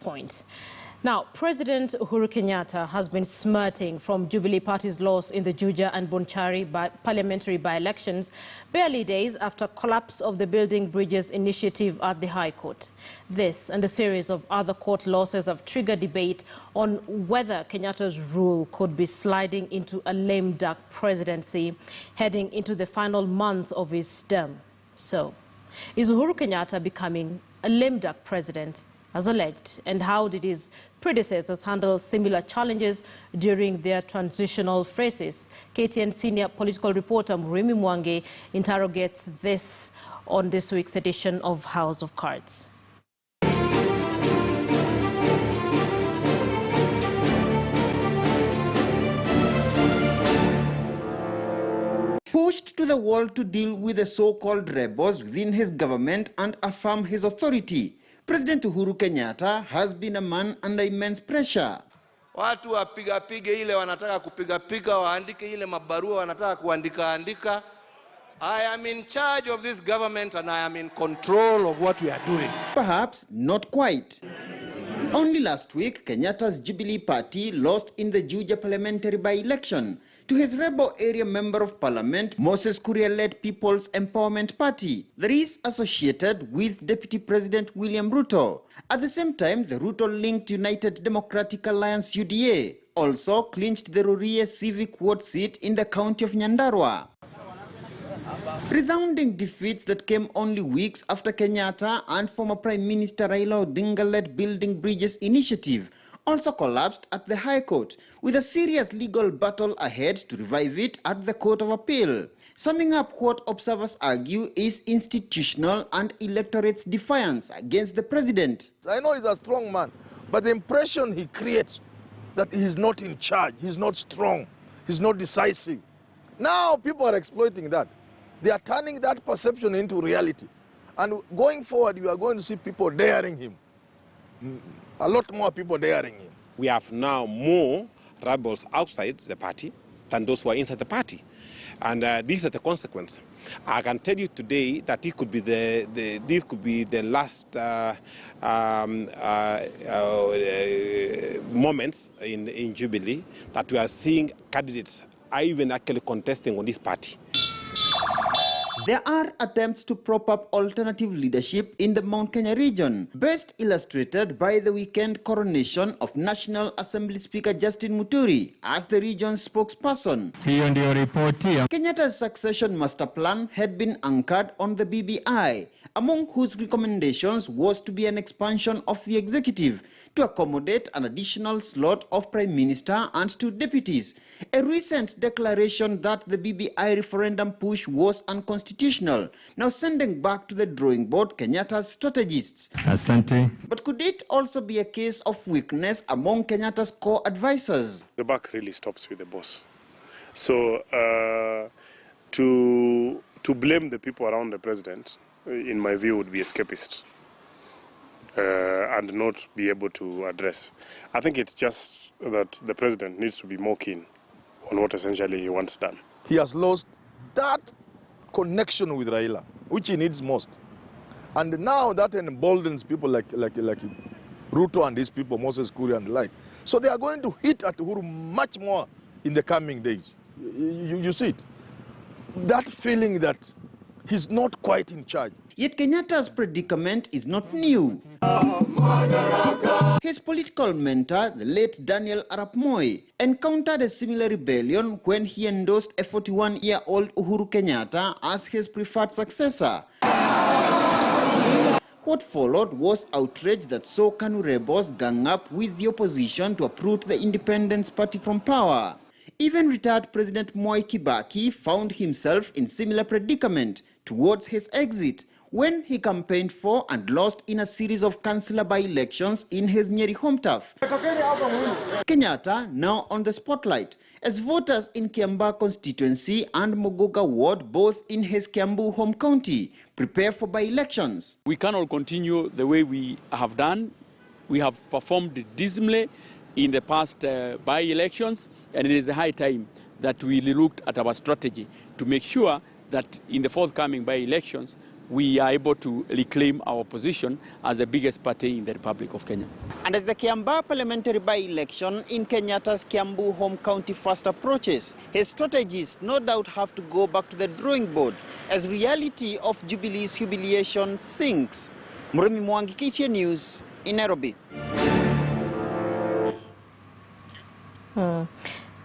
point. Now, President Uhuru Kenyatta has been smirting from Jubilee Party's loss in the Juja and Bonchari parliamentary by-elections barely days after collapse of the Building Bridges initiative at the High Court. This and a series of other court losses have triggered debate on whether Kenyatta's rule could be sliding into a lame duck presidency heading into the final months of his term. So, is Uhuru Kenyatta becoming a lame duck president, as alleged, and how did his predecessors handle similar challenges during their transitional phases? KTN senior political reporter Murimi Mwangi interrogates this on this week's edition of House of Cards. Pushed to the wall to deal with the so-called rebels within his government and affirm his authority, President Uhuru Kenyatta has been a man under immense pressure. Watu wapiga ile wanataka kupiga waandike ile mabarua wanataka kuandika. I am in charge of this government and I am in control of what we are doing. Perhaps not quite. Only last week, Kenyatta's Jubilee party lost in the Juja parliamentary by-election to his rebel area member of parliament, Moses Kuria-led People's Empowerment Party, that is associated with Deputy President William Ruto. At the same time, the Ruto-linked United Democratic Alliance UDA also clinched the Rurie civic ward seat in the county of Nyandarua. Resounding defeats that came only weeks after Kenyatta and former Prime Minister Raila Odinga-led Building Bridges initiative also collapsed at the High Court, with a serious legal battle ahead to revive it at the Court of Appeal. Summing up what observers argue is institutional and electorate's defiance against the president. I know he's a strong man, but the impression he creates that he's not in charge, he's not strong, he's not decisive. Now people are exploiting that. They are turning that perception into reality. And going forward, you are going to see people daring him. A lot more people daring him. We have now more rebels outside the party than those who are inside the party. And these are the consequence. I can tell you today that it could be this could be the last moments in Jubilee that we are seeing candidates are even actually contesting on this party. There are attempts to prop up alternative leadership in the Mount Kenya region, best illustrated by the weekend coronation of National Assembly Speaker Justin Muturi as the region's spokesperson. Kenyatta's succession master plan had been anchored on the BBI, among whose recommendations was to be an expansion of the executive to accommodate an additional slot of Prime Minister and 2 deputies. A recent declaration that the BBI referendum push was unconstitutional, now sending back to the drawing board Kenyatta's strategists. Asante. But could it also be a case of weakness among Kenyatta's core advisors? The buck really stops with the boss. So to blame the people around the president, in my view, would be escapist and not be able to address. I think it's just that the president needs to be more keen on what essentially he wants done. He has lost that connection with Raila, which he needs most. And now that emboldens people like Ruto and his people, Moses Kuria and the like. So they are going to hit at Uhuru much more in the coming days. You see it. That feeling that he's not quite in charge. Yet Kenyatta's predicament is not new. His political mentor, the late Daniel Arap Moi, encountered a similar rebellion when he endorsed a 41-year-old Uhuru Kenyatta as his preferred successor. What followed was outrage that saw KANU rebels gang up with the opposition to uproot the Independence Party from power. Even retired President Mwai Kibaki found himself in similar predicament towards his exit when he campaigned for and lost in a series of councillor by-elections in his Nyeri home turf. Kenyatta now on the spotlight as voters in Kiambaa constituency and Mogoga ward, both in his Kiambu home county, prepare for by-elections. We cannot continue the way we have done. We have performed dismally in the past by-elections, and it is a high time that we looked at our strategy to make sure that in the forthcoming by-elections we are able to reclaim our position as the biggest party in the Republic of Kenya. And as the Kiambaa parliamentary by-election in Kenyatta's Kiambu home county fast approaches, his strategies no doubt have to go back to the drawing board as reality of Jubilee's humiliation sinks. Murimi Mwangi, KTN News in Nairobi.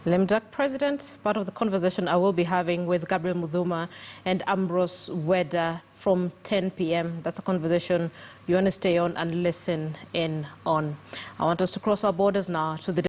Lemdak President, part of the conversation I will be having with Gabriel Mudhuma and Ambrose Weda from 10 p.m. That's a conversation you want to stay on and listen in on. I want us to cross our borders now to the